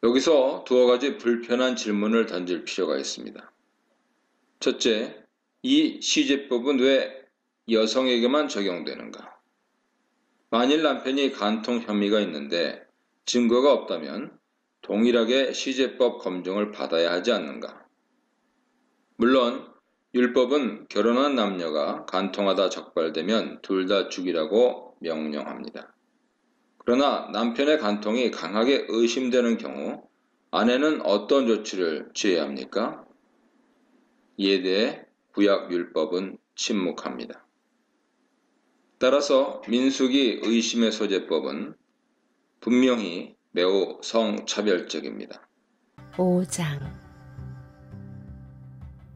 여기서 두어 가지 불편한 질문을 던질 필요가 있습니다. 첫째, 이 시제법은 왜 여성에게만 적용되는가? 만일 남편이 간통 혐의가 있는데 증거가 없다면 동일하게 시제법 검증을 받아야 하지 않는가? 물론 율법은 결혼한 남녀가 간통하다 적발되면 둘 다 죽이라고 명령합니다. 그러나 남편의 간통이 강하게 의심되는 경우 아내는 어떤 조치를 취해야 합니까? 이에 대해 구약율법은 침묵합니다. 따라서 민수기 의심의 소재법은 분명히 매우 성차별적입니다. 5장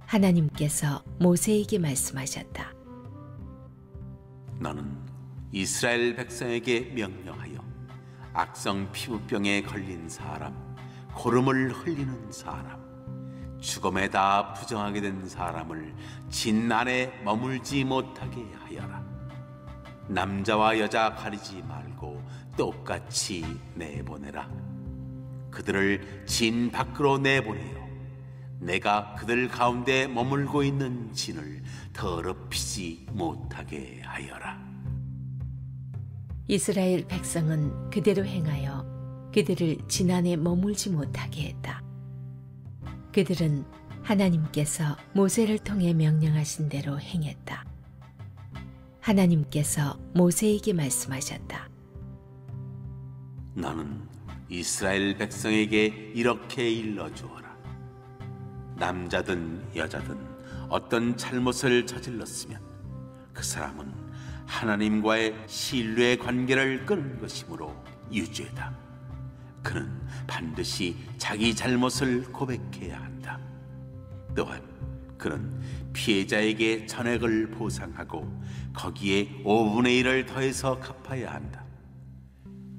하나님께서 모세에게 말씀하셨다. 너는 이스라엘 백성에게 명령하여 악성 피부병에 걸린 사람, 고름을 흘리는 사람, 죽음에 다 부정하게 된 사람을 진 안에 머물지 못하게 하여라. 남자와 여자 가리지 말고 똑같이 내보내라. 그들을 진 밖으로 내보내어 내가 그들 가운데 머물고 있는 진을 더럽히지 못하게 하여라. 이스라엘 백성은 그대로 행하여 그들을 진 안에 머물지 못하게 했다. 그들은 하나님께서 모세를 통해 명령하신 대로 행했다. 하나님께서 모세에게 말씀하셨다. 너는 이스라엘 백성에게 이렇게 일러주어라. 남자든 여자든 어떤 잘못을 저질렀으면 그 사람은 하나님과의 신뢰의 관계를 끊은 것이므로 유죄다. 그는 반드시 자기 잘못을 고백해야 한다. 또한 그는 피해자에게 전액을 보상하고 거기에 5분의 1을 더해서 갚아야 한다.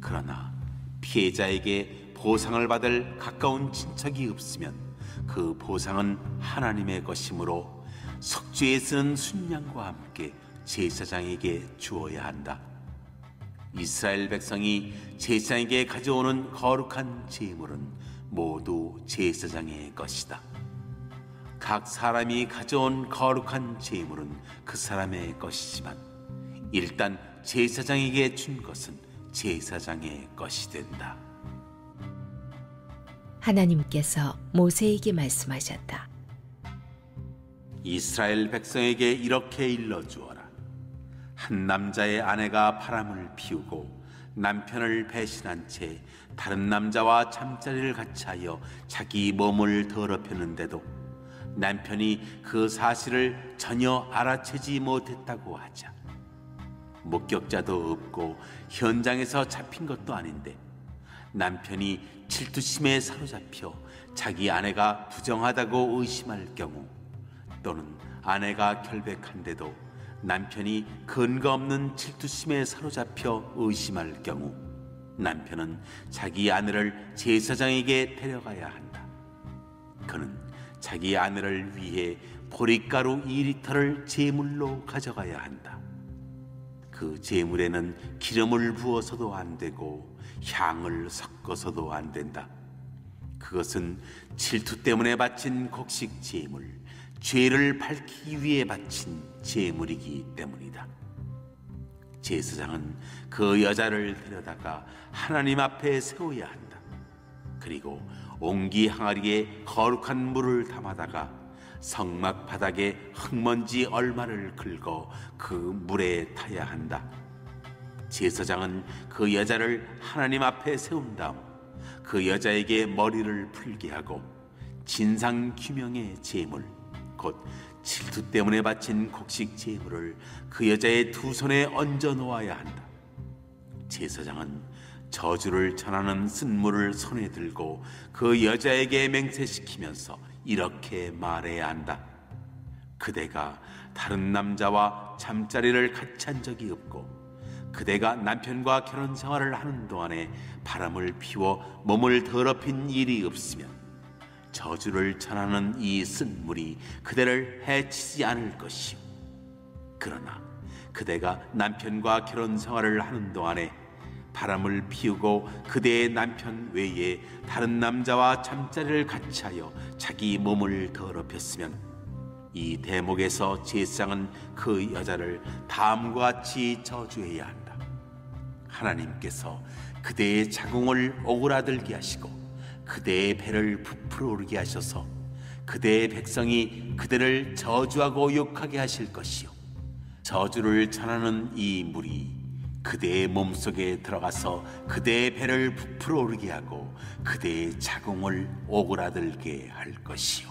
그러나 피해자에게 보상을 받을 가까운 친척이 없으면 그 보상은 하나님의 것이므로 속죄에 쓰는 순양과 함께 제사장에게 주어야 한다. 이스라엘 백성이 제사장에게 가져오는 거룩한 제물은 모두 제사장의 것이다. 각 사람이 가져온 거룩한 제물은 그 사람의 것이지만 일단 제사장에게 준 것은 제사장의 것이 된다. 하나님께서 모세에게 말씀하셨다. 이스라엘 백성에게 이렇게 일러주어라. 한 남자의 아내가 바람을 피우고 남편을 배신한 채 다른 남자와 잠자리를 같이 하여 자기 몸을 더럽혔는데도 남편이 그 사실을 전혀 알아채지 못했다고 하자. 목격자도 없고 현장에서 잡힌 것도 아닌데 남편이 질투심에 사로잡혀 자기 아내가 부정하다고 의심할 경우, 또는 아내가 결백한데도 남편이 근거 없는 질투심에 사로잡혀 의심할 경우 남편은 자기 아내를 제사장에게 데려가야 한다. 그는 자기 아내를 위해 보리가루 2리터를 제물로 가져가야 한다. 그 제물에는 기름을 부어서도 안 되고 향을 섞어서도 안 된다. 그것은 질투 때문에 바친 곡식 제물, 죄를 밝히기 위해 바친 제물이기 때문이다. 제사장은 그 여자를 데려다가 하나님 앞에 세워야 한다. 그리고 옹기 항아리에 거룩한 물을 담아다가 성막 바닥에 흙먼지 얼마를 긁어 그 물에 타야 한다. 제사장은 그 여자를 하나님 앞에 세운 다음 그 여자에게 머리를 풀게 하고 진상규명의 제물, 곧 질투 때문에 바친 곡식 제물을 그 여자의 두 손에 얹어 놓아야 한다. 제사장은 저주를 전하는 쓴물을 손에 들고 그 여자에게 맹세시키면서 이렇게 말해야 한다. 그대가 다른 남자와 잠자리를 같이 한 적이 없고 그대가 남편과 결혼 생활을 하는 동안에 바람을 피워 몸을 더럽힌 일이 없으면 저주를 전하는 이 쓴물이 그대를 해치지 않을 것이요. 그러나 그대가 남편과 결혼 생활을 하는 동안에 바람을 피우고 그대의 남편 외에 다른 남자와 잠자리를 같이 하여 자기 몸을 더럽혔으면 이 대목에서 제사장은 그 여자를 다음과 같이 저주해야 한다. 하나님께서 그대의 자궁을 오그라들게 하시고 그대의 배를 부풀어 오르게 하셔서 그대의 백성이 그대를 저주하고 욕하게 하실 것이요, 저주를 전하는 이 물이 그대의 몸속에 들어가서 그대의 배를 부풀어 오르게 하고 그대의 자궁을 오그라들게 할 것이요.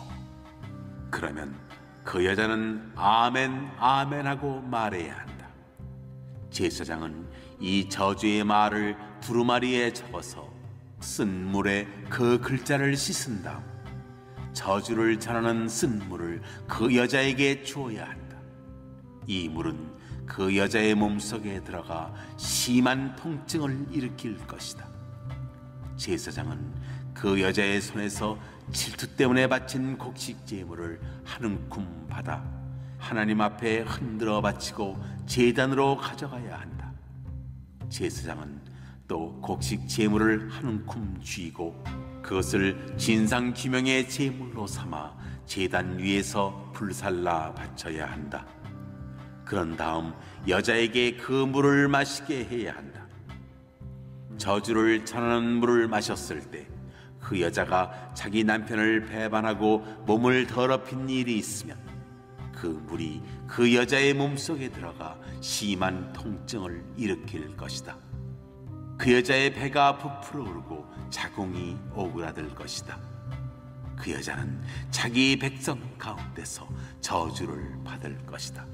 그러면 그 여자는 아멘 아멘 하고 말해야 한다. 제사장은 이 저주의 말을 두루마리에 적어서 쓴 물에 그 글자를 씻은 다음 저주를 전하는 쓴 물을 그 여자에게 주어야 한다. 이 물은 그 여자의 몸속에 들어가 심한 통증을 일으킬 것이다. 제사장은 그 여자의 손에서 질투 때문에 바친 곡식 제물을 한 움큼 받아 하나님 앞에 흔들어 바치고 제단으로 가져가야 한다. 제사장은 또 곡식 제물을 한 움큼 쥐고 그것을 진상규명의 제물로 삼아 제단 위에서 불살라 바쳐야 한다. 그런 다음 여자에게 그 물을 마시게 해야 한다. 저주를 전하는 물을 마셨을 때 그 여자가 자기 남편을 배반하고 몸을 더럽힌 일이 있으면 그 물이 그 여자의 몸속에 들어가 심한 통증을 일으킬 것이다. 그 여자의 배가 부풀어 오르고 자궁이 오그라들 것이다. 그 여자는 자기 백성 가운데서 저주를 받을 것이다.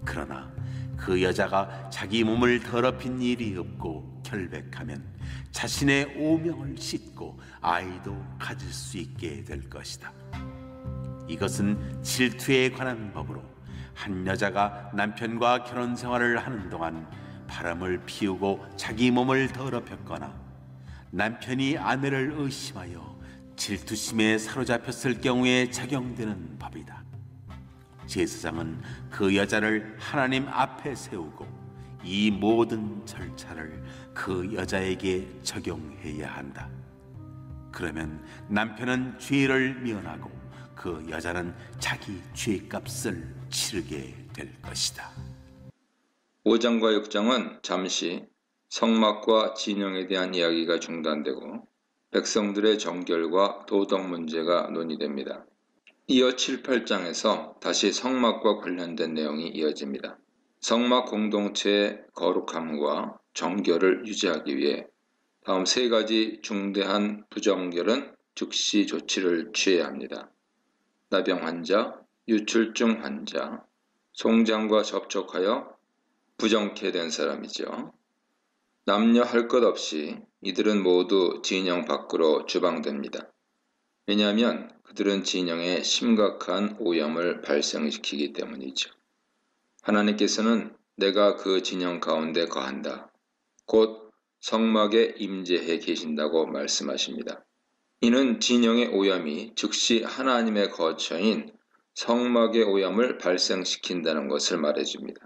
그러나 그 여자가 자기 몸을 더럽힌 일이 없고 결백하면 자신의 오명을 씻고 아이도 가질 수 있게 될 것이다. 이것은 질투에 관한 법으로 한 여자가 남편과 결혼 생활을 하는 동안 바람을 피우고 자기 몸을 더럽혔거나 남편이 아내를 의심하여 질투심에 사로잡혔을 경우에 적용되는 법이다. 제사장은 그 여자를 하나님 앞에 세우고 이 모든 절차를 그 여자에게 적용해야 한다. 그러면 남편은 죄를 면하고 그 여자는 자기 죄값을 치르게 될 것이다. 5장과 6장은 잠시 성막과 진영에 대한 이야기가 중단되고 백성들의 정결과 도덕 문제가 논의됩니다. 이어 7, 8장에서 다시 성막과 관련된 내용이 이어집니다. 성막 공동체의 거룩함과 정결을 유지하기 위해 다음 세 가지 중대한 부정결은 즉시 조치를 취해야 합니다. 나병 환자, 유출증 환자, 송장과 접촉하여 부정케 된 사람이죠. 남녀 할 것 없이 이들은 모두 진영 밖으로 주방됩니다. 왜냐하면 그들은 진영에 심각한 오염을 발생시키기 때문이죠. 하나님께서는 내가 그 진영 가운데 거한다. 곧 성막에 임재해 계신다고 말씀하십니다. 이는 진영의 오염이 즉시 하나님의 거처인 성막의 오염을 발생시킨다는 것을 말해줍니다.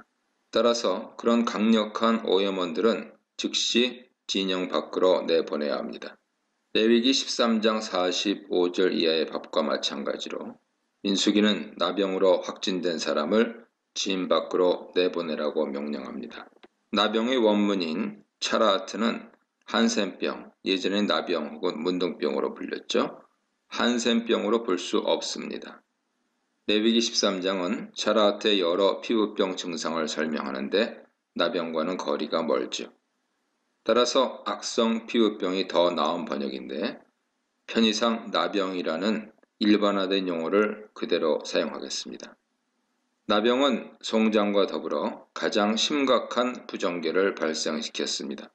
따라서 그런 강력한 오염원들은 즉시 진영 밖으로 내보내야 합니다. 레위기 13장 45절 이하의 법과 마찬가지로 민수기는 나병으로 확진된 사람을 진 밖으로 내보내라고 명령합니다. 나병의 원문인 차라하트는 한센병, 예전에 나병 혹은 문둥병으로 불렸죠. 한센병으로 볼 수 없습니다. 레위기 13장은 차라하트의 여러 피부병 증상을 설명하는데 나병과는 거리가 멀죠. 따라서 악성 피부병이 더 나은 번역인데 편의상 나병이라는 일반화된 용어를 그대로 사용하겠습니다. 나병은 송장과 더불어 가장 심각한 부정결을 발생시켰습니다.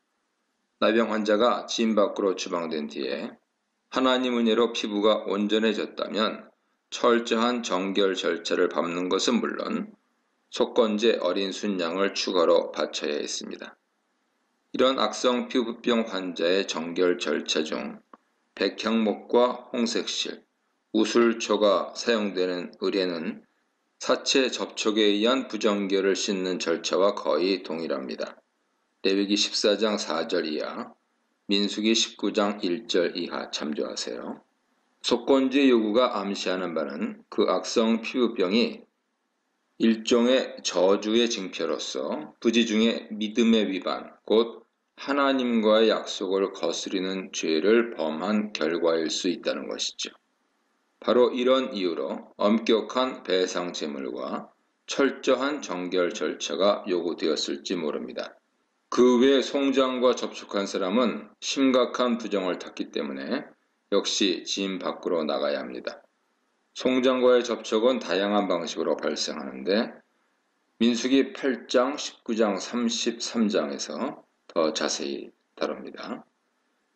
나병 환자가 진 밖으로 추방된 뒤에 하나님 은혜로 피부가 온전해졌다면 철저한 정결 절차를 밟는 것은 물론 속건제 어린 순양을 추가로 바쳐야 했습니다. 이런 악성 피부병 환자의 정결 절차 중 백향목과 홍색실, 우술초가 사용되는 의뢰는 사체 접촉에 의한 부정결을 씻는 절차와 거의 동일합니다. 레위기 14장 4절 이하, 민수기 19장 1절 이하 참조하세요. 속건지의 요구가 암시하는 바는 그 악성 피부병이 일종의 저주의 징표로서 부지 중에 믿음의 위반, 곧 하나님과의 약속을 거스리는 죄를 범한 결과일 수 있다는 것이죠. 바로 이런 이유로 엄격한 배상 제물과 철저한 정결 절차가 요구되었을지 모릅니다. 그 외 송장과 접촉한 사람은 심각한 부정을 탔기 때문에 역시 진 밖으로 나가야 합니다. 송장과의 접촉은 다양한 방식으로 발생하는데 민수기 8장, 19장, 33장에서 더 자세히 다룹니다.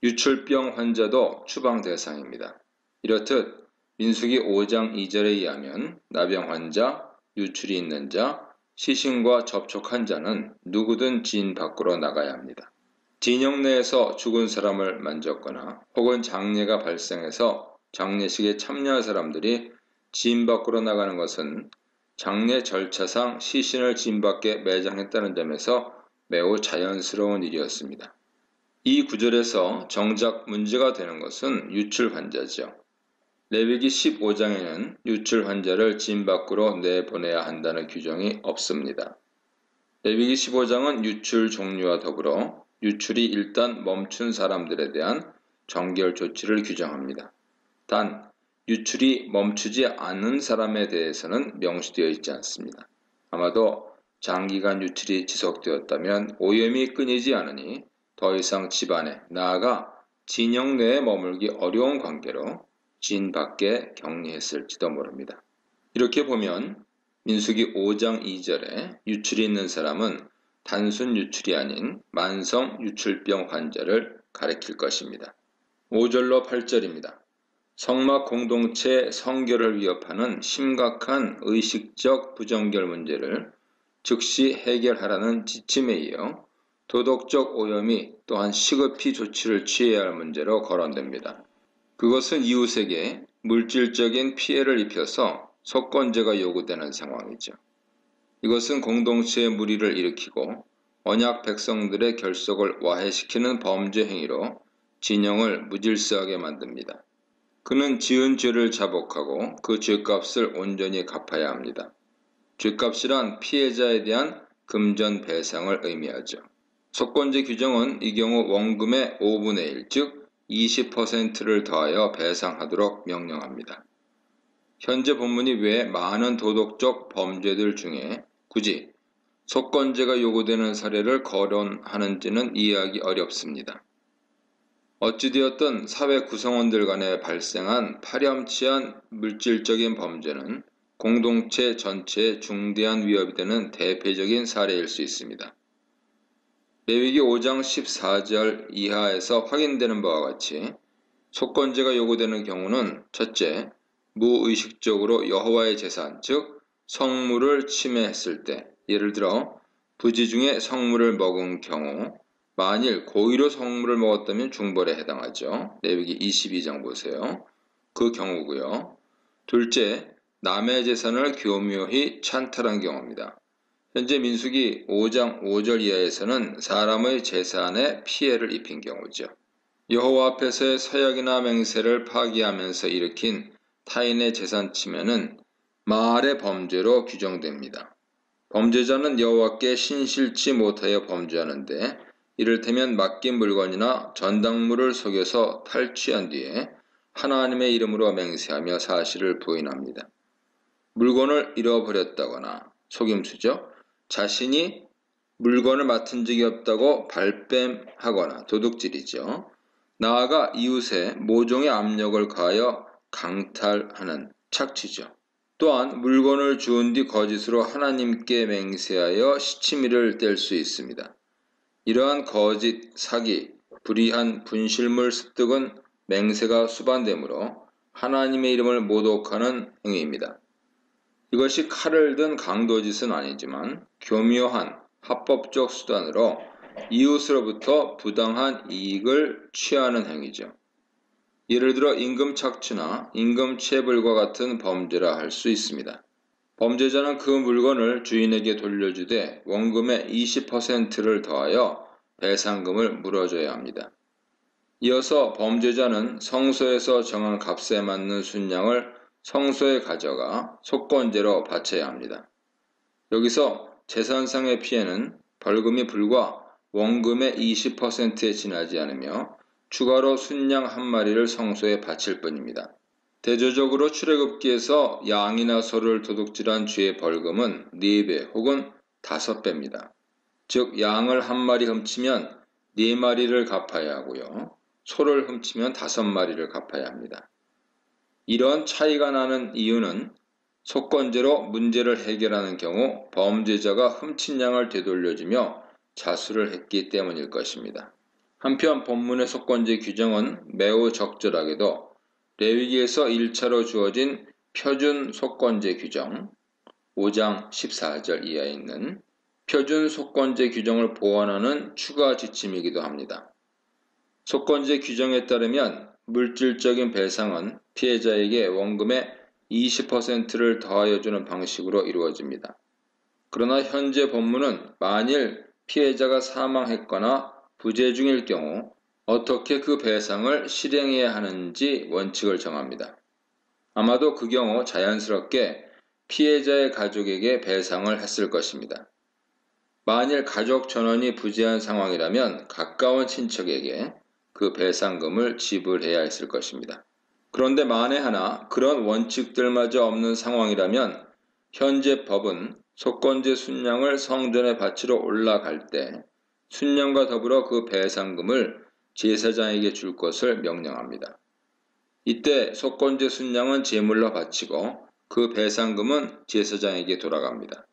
유출병 환자도 추방 대상입니다. 이렇듯 민수기 5장 2절에 의하면 나병 환자, 유출이 있는 자, 시신과 접촉한 자는 누구든 진 밖으로 나가야 합니다. 진영 내에서 죽은 사람을 만졌거나 혹은 장례가 발생해서 장례식에 참여한 사람들이 진 밖으로 나가는 것은 장례 절차상 시신을 진 밖에 매장했다는 점에서 매우 자연스러운 일이었습니다. 이 구절에서 정작 문제가 되는 것은 유출 환자죠. 레위기 15장에는 유출 환자를 진 밖으로 내보내야 한다는 규정이 없습니다. 레위기 15장은 유출 종류와 더불어 유출이 일단 멈춘 사람들에 대한 정결 조치를 규정합니다. 단 유출이 멈추지 않은 사람에 대해서는 명시되어 있지 않습니다. 아마도 장기간 유출이 지속되었다면 오염이 끊이지 않으니 더 이상 집안에 나아가 진영 내에 머물기 어려운 관계로 진 밖에 격리했을지도 모릅니다. 이렇게 보면 민수기 5장 2절에 유출이 있는 사람은 단순 유출이 아닌 만성 유출병 환자를 가리킬 것입니다. 5절로 8절입니다. 성막 공동체 성결을 위협하는 심각한 의식적 부정결 문제를 즉시 해결하라는 지침에 이어 도덕적 오염이 또한 시급히 조치를 취해야 할 문제로 거론됩니다. 그것은 이웃에게 물질적인 피해를 입혀서 속건제가 요구되는 상황이죠. 이것은 공동체의 무리를 일으키고 언약 백성들의 결속을 와해시키는 범죄 행위로 진영을 무질서하게 만듭니다. 그는 지은 죄를 자복하고 그 죄값을 온전히 갚아야 합니다. 죄값이란 피해자에 대한 금전 배상을 의미하죠. 속건제 규정은 이 경우 원금의 5분의 1, 즉 20%를 더하여 배상하도록 명령합니다. 현재 본문이 왜 많은 도덕적 범죄들 중에 굳이 속건제가 요구되는 사례를 거론하는지는 이해하기 어렵습니다. 어찌되었든 사회 구성원들 간에 발생한 파렴치한 물질적인 범죄는 공동체 전체에 중대한 위협이 되는 대표적인 사례일 수 있습니다. 레위기 5장 14절 이하에서 확인되는 바와 같이 속건제가 요구되는 경우는 첫째, 무의식적으로 여호와의 제산, 즉 성물을 침해했을 때, 예를 들어 부지 중에 성물을 먹은 경우, 만일 고의로 성물을 먹었다면 중벌에 해당하죠. 레위기 22장 보세요. 그 경우고요. 둘째, 남의 재산을 교묘히 찬탈한 경우입니다. 현재 민수기 5장 5절 이하에서는 사람의 재산에 피해를 입힌 경우죠. 여호와 앞에서의 서약이나 맹세를 파기하면서 일으킨 타인의 재산 침해는 말의 범죄로 규정됩니다. 범죄자는 여호와께 신실치 못하여 범죄하는데 이를테면 맡긴 물건이나 전당물을 속여서 탈취한 뒤에 하나님의 이름으로 맹세하며 사실을 부인합니다. 물건을 잃어버렸다거나 속임수죠. 자신이 물건을 맡은 적이 없다고 발뺌하거나 도둑질이죠. 나아가 이웃에 모종의 압력을 가하여 강탈하는 착취죠. 또한 물건을 주운 뒤 거짓으로 하나님께 맹세하여 시치미를 뗄 수 있습니다. 이러한 거짓, 사기, 불의한 분실물 습득은 맹세가 수반되므로 하나님의 이름을 모독하는 행위입니다. 이것이 칼을 든 강도짓은 아니지만 교묘한 합법적 수단으로 이웃으로부터 부당한 이익을 취하는 행위죠. 예를 들어 임금 착취나 임금 체불과 같은 범죄라 할 수 있습니다. 범죄자는 그 물건을 주인에게 돌려주되 원금의 20%를 더하여 배상금을 물어줘야 합니다. 이어서 범죄자는 성소에서 정한 값에 맞는 순양을 성소에 가져가 속건제로 바쳐야 합니다. 여기서 재산상의 피해는 벌금이 불과 원금의 20%에 지나지 않으며 추가로 순양 한 마리를 성소에 바칠 뿐입니다. 대조적으로 출애굽기에서 양이나 소를 도둑질한 죄의 벌금은 4배 혹은 5배입니다. 즉 양을 한 마리 훔치면 4마리를 갚아야 하고요. 소를 훔치면 5마리를 갚아야 합니다. 이런 차이가 나는 이유는 속건제로 문제를 해결하는 경우 범죄자가 훔친 양을 되돌려주며 자수를 했기 때문일 것입니다. 한편 본문의 속건제 규정은 매우 적절하게도 레위기에서 1차로 주어진 표준 속건제 규정 5장 14절 이하에 있는 표준 속건제 규정을 보완하는 추가 지침이기도 합니다. 속건제 규정에 따르면 물질적인 배상은 피해자에게 원금의 20%를 더하여 주는 방식으로 이루어집니다. 그러나 현재 본문은 만일 피해자가 사망했거나 부재 중일 경우 어떻게 그 배상을 실행해야 하는지 원칙을 정합니다. 아마도 그 경우 자연스럽게 피해자의 가족에게 배상을 했을 것입니다. 만일 가족 전원이 부재한 상황이라면 가까운 친척에게 그 배상금을 지불해야 했을 것입니다. 그런데 만에 하나 그런 원칙들마저 없는 상황이라면 현재 법은 속건제 순양을 성전에 바치러 올라갈 때 순양과 더불어 그 배상금을 제사장에게 줄 것을 명령합니다. 이때 속건제 순양은 제물로 바치고 그 배상금은 제사장에게 돌아갑니다.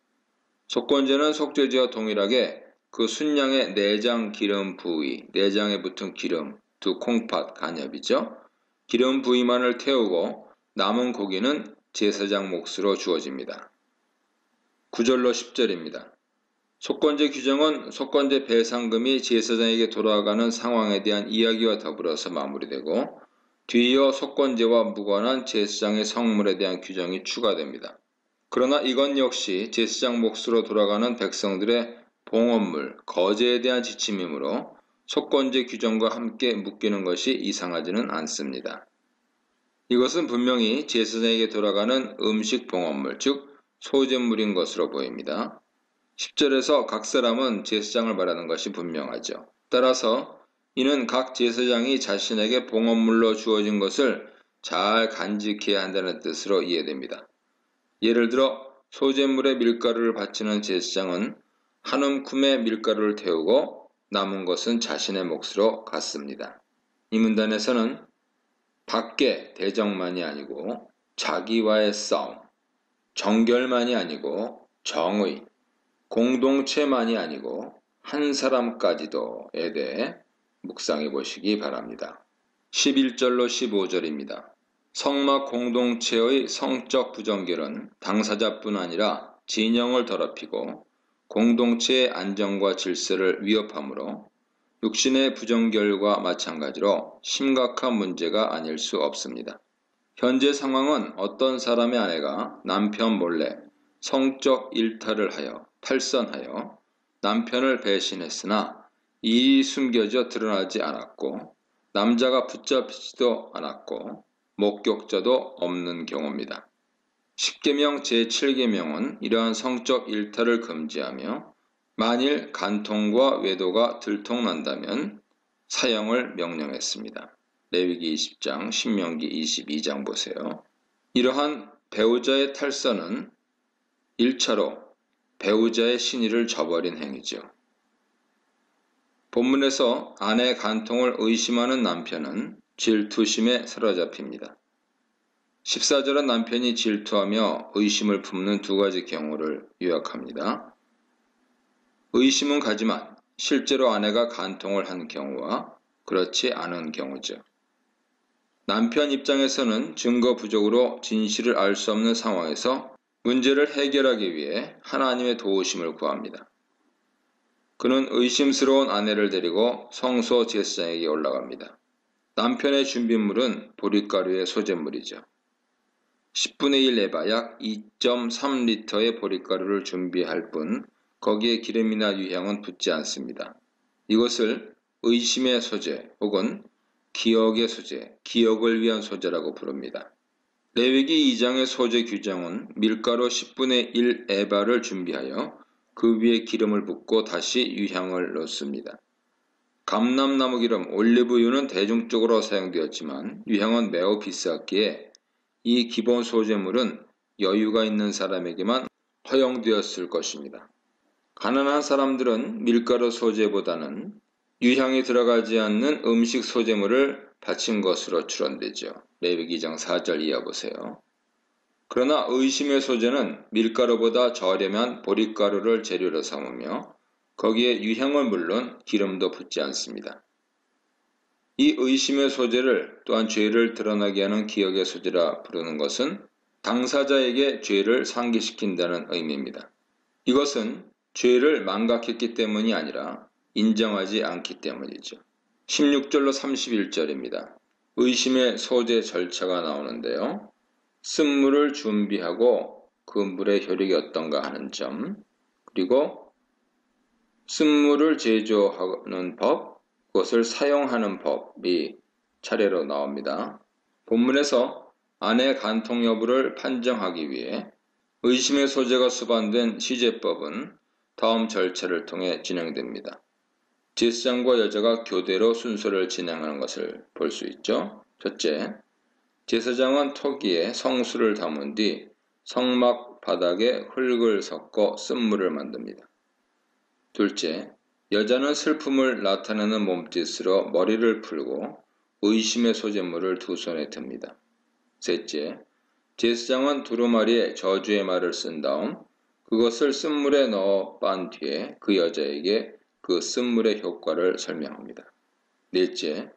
속건제는 속죄제와 동일하게 그 순양의 내장 기름 부위, 내장에 붙은 기름, 두 콩팥 간엽이죠. 기름 부위만을 태우고 남은 고기는 제사장 몫으로 주어집니다. 9절로 10절입니다. 속건제 규정은 속건제 배상금이 제사장에게 돌아가는 상황에 대한 이야기와 더불어서 마무리되고 뒤이어 속건제와 무관한 제사장의 성물에 대한 규정이 추가됩니다. 그러나 이건 역시 제사장 몫으로 돌아가는 백성들의 봉헌물, 거제에 대한 지침이므로 속건제 규정과 함께 묶이는 것이 이상하지는 않습니다. 이것은 분명히 제사장에게 돌아가는 음식 봉헌물, 즉 소제물인 것으로 보입니다. 10절에서 각 사람은 제사장을 말하는 것이 분명하죠. 따라서 이는 각 제사장이 자신에게 봉헌물로 주어진 것을 잘 간직해야 한다는 뜻으로 이해됩니다. 예를 들어 소제물에 밀가루를 바치는 제사장은 한 움큼의 밀가루를 태우고 남은 것은 자신의 몫으로 갖습니다. 이 문단에서는 밖에 대적만이 아니고 자기와의 싸움, 정결만이 아니고 정의, 공동체만이 아니고 한 사람까지도에 대해 묵상해 보시기 바랍니다. 11절로 15절입니다. 성막 공동체의 성적 부정결은 당사자뿐 아니라 진영을 더럽히고 공동체의 안정과 질서를 위협하므로 육신의 부정결과 마찬가지로 심각한 문제가 아닐 수 없습니다. 현재 상황은 어떤 사람의 아내가 남편 몰래 성적 일탈을 하여 탈선하여 남편을 배신했으나 이 숨겨져 드러나지 않았고 남자가 붙잡히지도 않았고 목격자도 없는 경우입니다. 십계명 제7계명은 이러한 성적 일탈을 금지하며 만일 간통과 외도가 들통난다면 사형을 명령했습니다. 레위기 20장, 신명기 22장 보세요. 이러한 배우자의 탈선은 1차로 배우자의 신의를 저버린 행위죠. 본문에서 아내의 간통을 의심하는 남편은 질투심에 사로잡힙니다. 14절은 남편이 질투하며 의심을 품는 두 가지 경우를 요약합니다. 의심은 가지만 실제로 아내가 간통을 한 경우와 그렇지 않은 경우죠. 남편 입장에서는 증거 부족으로 진실을 알 수 없는 상황에서 문제를 해결하기 위해 하나님의 도우심을 구합니다. 그는 의심스러운 아내를 데리고 성소 제사장에게 올라갑니다. 남편의 준비물은 보리가루의 소재물이죠. 10분의 1 에바 약 2.3리터의 보리가루를 준비할 뿐 거기에 기름이나 유향은 붓지 않습니다. 이것을 의심의 소재 혹은 기억의 소재, 기억을 위한 소재라고 부릅니다. 레위기 2장의 소재 규정은 밀가루 10분의 1 에바를 준비하여 그 위에 기름을 붓고 다시 유향을 넣습니다. 감람나무 기름, 올리브유는 대중적으로 사용되었지만 유향은 매우 비쌌기에 이 기본 소재물은 여유가 있는 사람에게만 허용되었을 것입니다. 가난한 사람들은 밀가루 소재보다는 유향이 들어가지 않는 음식 소재물을 바친 것으로 추론되죠. 레위기 2장 4절 이하 보세요. 그러나 의심의 소재는 밀가루보다 저렴한 보릿가루를 재료로 삼으며 거기에 유향은 물론 기름도 붓지 않습니다. 이 의심의 소재를 또한 죄를 드러나게 하는 기억의 소재라 부르는 것은 당사자에게 죄를 상기시킨다는 의미입니다. 이것은 죄를 망각했기 때문이 아니라 인정하지 않기 때문이죠. 16절로 31절입니다. 의심의 소재 절차가 나오는데요. 쓴물을 준비하고 그 물의 효력이 어떤가 하는 점, 그리고 쓴물을 제조하는 법, 그것을 사용하는 법이 차례로 나옵니다. 본문에서 아내 간통 여부를 판정하기 위해 의심의 소재가 수반된 시제법은 다음 절차를 통해 진행됩니다. 제사장과 여자가 교대로 순서를 진행하는 것을 볼 수 있죠. 첫째, 제사장은 토기에 성수를 담은 뒤 성막 바닥에 흙을 섞어 쓴물을 만듭니다. 둘째, 여자는 슬픔을 나타내는 몸짓으로 머리를 풀고 의심의 소재물을 두 손에 듭니다. 셋째, 제사장은 두루마리에 저주의 말을 쓴 다음 그것을 쓴물에 넣어 빤 뒤에 그 여자에게 그 쓴물의 효과를 설명합니다. 넷째,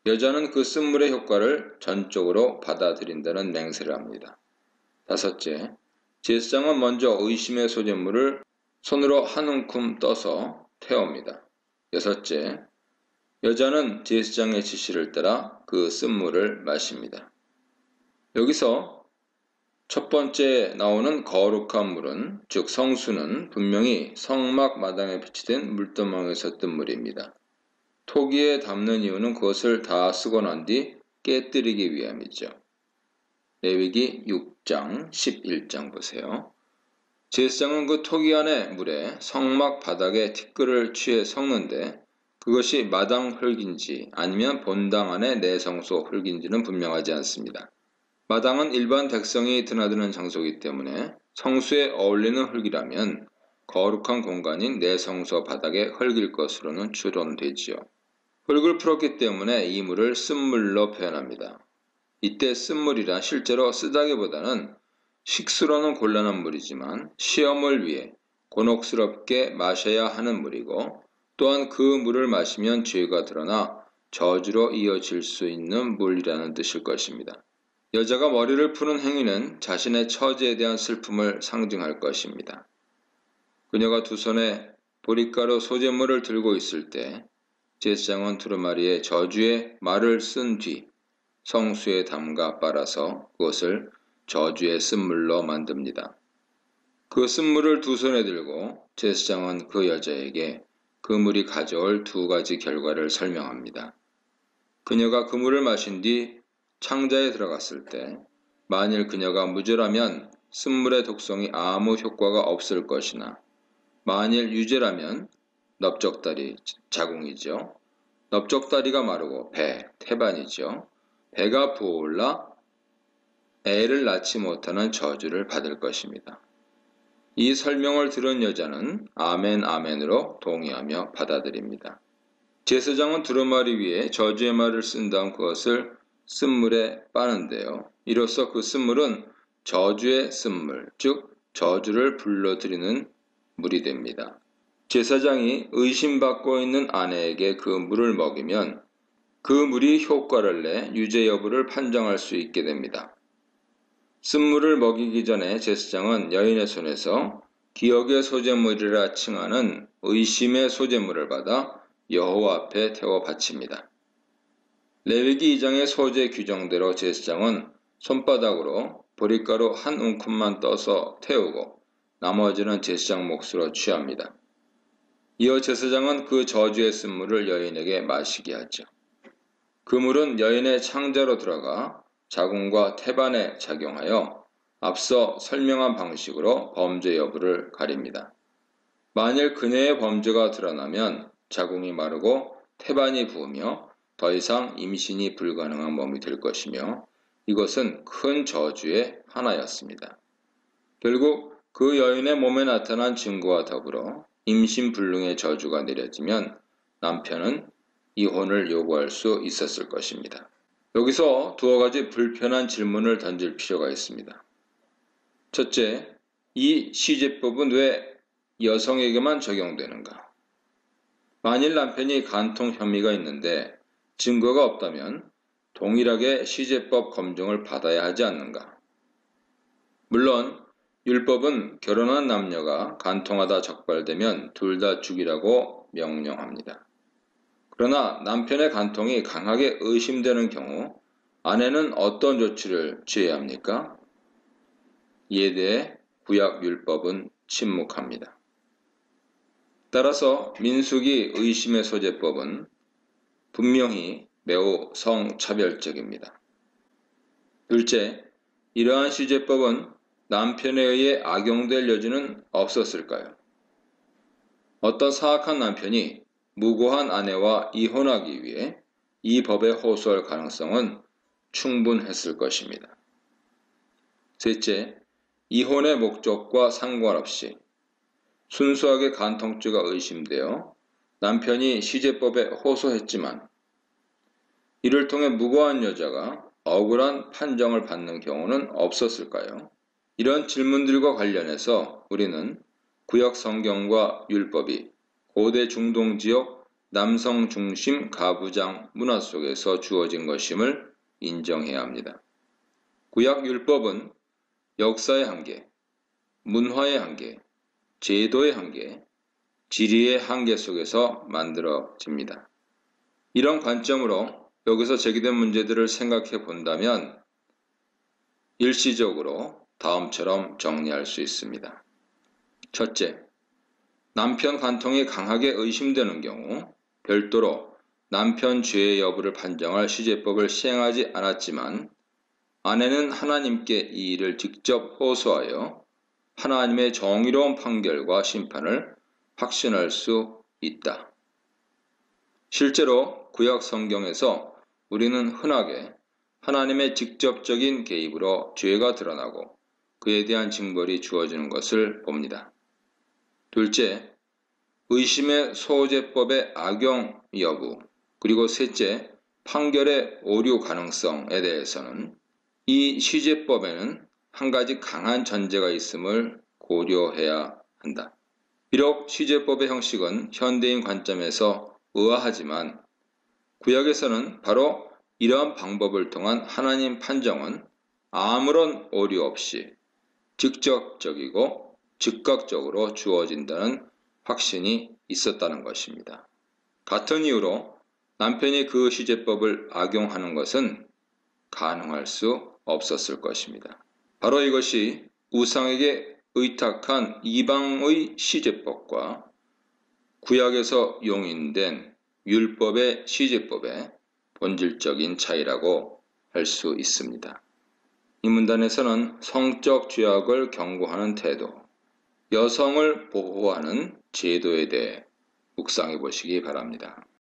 여자는 그 쓴물의 효과를 전적으로 받아들인다는 맹세를 합니다. 다섯째, 제사장은 먼저 의심의 소재물을 손으로 한 움큼 떠서 태웁니다. 여섯째, 여자는 제사장의 지시를 따라 그 쓴물을 마십니다. 여기서 첫 번째 나오는 거룩한 물은, 즉 성수는 분명히 성막 마당에 비치된 물두멍에서 뜬 물입니다. 토기에 담는 이유는 그것을 다 쓰고 난 뒤 깨뜨리기 위함이죠. 레위기 6장 11장 보세요. 제사장은 그 토기 안의 물에 성막 바닥에 티끌을 취해 섞는데 그것이 마당 흙인지 아니면 본당 안의 내성소 흙인지는 분명하지 않습니다. 마당은 일반 백성이 드나드는 장소이기 때문에 성수에 어울리는 흙이라면 거룩한 공간인 내성소 바닥의 흙일 것으로는 추론되지요. 흙을 풀었기 때문에 이 물을 쓴물로 표현합니다. 이때 쓴물이란 실제로 쓰다기보다는 식수로는 곤란한 물이지만 시험을 위해 곤혹스럽게 마셔야 하는 물이고 또한 그 물을 마시면 죄가 드러나 저주로 이어질 수 있는 물이라는 뜻일 것입니다. 여자가 머리를 푸는 행위는 자신의 처지에 대한 슬픔을 상징할 것입니다. 그녀가 두 손에 보릿가루 소재물을 들고 있을 때 제사장은 두루마리에 저주의 말을 쓴 뒤 성수에 담가 빨아서 그것을 저주의 쓴물로 만듭니다. 그 쓴물을 두 손에 들고 제사장은 그 여자에게 그 물이 가져올 두 가지 결과를 설명합니다. 그녀가 그 물을 마신 뒤 창자에 들어갔을 때 만일 그녀가 무죄라면 쓴물의 독성이 아무 효과가 없을 것이나 만일 유죄라면 넓적다리, 자궁이죠. 넓적다리가 마르고 배, 태반이죠. 배가 부어올라 애를 낳지 못하는 저주를 받을 것입니다. 이 설명을 들은 여자는 아멘 아멘으로 동의하며 받아들입니다. 제사장은 두루마리 위에 저주의 말을 쓴 다음 그것을 쓴물에 빠는데요. 이로써 그 쓴물은 저주의 쓴물, 즉 저주를 불러들이는 물이 됩니다. 제사장이 의심받고 있는 아내에게 그 물을 먹이면 그 물이 효과를 내 유죄 여부를 판정할 수 있게 됩니다. 쓴물을 먹이기 전에 제사장은 여인의 손에서 기억의 소재물이라 칭하는 의심의 소재물을 받아 여호와 앞에 태워 바칩니다. 레위기 2장의 소재 규정대로 제사장은 손바닥으로 보릿가루 한 움큼만 떠서 태우고 나머지는 제사장 몫으로 취합니다. 이어 제사장은 그 저주에 쓴 물을 여인에게 마시게 하죠. 그 물은 여인의 창자로 들어가 자궁과 태반에 작용하여 앞서 설명한 방식으로 범죄 여부를 가립니다. 만일 그녀의 범죄가 드러나면 자궁이 마르고 태반이 부으며 더 이상 임신이 불가능한 몸이 될 것이며 이것은 큰 저주의 하나였습니다. 결국 그 여인의 몸에 나타난 증거와 더불어 임신불능의 저주가 내려지면 남편은 이혼을 요구할 수 있었을 것입니다. 여기서 두어 가지 불편한 질문을 던질 필요가 있습니다. 첫째, 이 시제법은 왜 여성에게만 적용되는가? 만일 남편이 간통 혐의가 있는데 증거가 없다면 동일하게 시제법 검증을 받아야 하지 않는가? 물론 율법은 결혼한 남녀가 간통하다 적발되면 둘 다 죽이라고 명령합니다. 그러나 남편의 간통이 강하게 의심되는 경우 아내는 어떤 조치를 취해야 합니까? 이에 대해 구약 율법은 침묵합니다. 따라서 민수기 의심의 소제법은 분명히 매우 성차별적입니다. 둘째, 이러한 시제법은 남편에 의해 악용될 여지는 없었을까요? 어떤 사악한 남편이 무고한 아내와 이혼하기 위해 이 법에 호소할 가능성은 충분했을 것입니다. 셋째, 이혼의 목적과 상관없이 순수하게 간통죄가 의심되어 남편이 시제법에 호소했지만 이를 통해 무고한 여자가 억울한 판정을 받는 경우는 없었을까요? 이런 질문들과 관련해서 우리는 구약 성경과 율법이 고대 중동 지역 남성 중심 가부장 문화 속에서 주어진 것임을 인정해야 합니다. 구약 율법은 역사의 한계, 문화의 한계, 제도의 한계, 지리의 한계 속에서 만들어집니다. 이런 관점으로 여기서 제기된 문제들을 생각해 본다면 일시적으로 다음처럼 정리할 수 있습니다. 첫째, 남편 간통이 강하게 의심되는 경우 별도로 남편 죄의 여부를 판정할 시제법을 시행하지 않았지만 아내는 하나님께 이 일을 직접 호소하여 하나님의 정의로운 판결과 심판을 확신할 수 있다. 실제로 구약 성경에서 우리는 흔하게 하나님의 직접적인 개입으로 죄가 드러나고 그에 대한 징벌이 주어지는 것을 봅니다. 둘째, 의심의 소제법의 악용 여부, 그리고 셋째, 판결의 오류 가능성에 대해서는 이 시제법에는 한 가지 강한 전제가 있음을 고려해야 한다. 비록 시제법의 형식은 현대인 관점에서 의아하지만 구약에서는 바로 이러한 방법을 통한 하나님 판정은 아무런 오류 없이 직접적이고 즉각적으로 주어진다는 확신이 있었다는 것입니다. 같은 이유로 남편이 그 시제법을 악용하는 것은 가능할 수 없었을 것입니다. 바로 이것이 우상에게 의탁한 이방의 시제법과 구약에서 용인된 율법의 시제법의 본질적인 차이라고 할 수 있습니다. 이 문단에서는 성적 죄악을 경고하는 태도, 여성을 보호하는 제도에 대해 묵상해 보시기 바랍니다.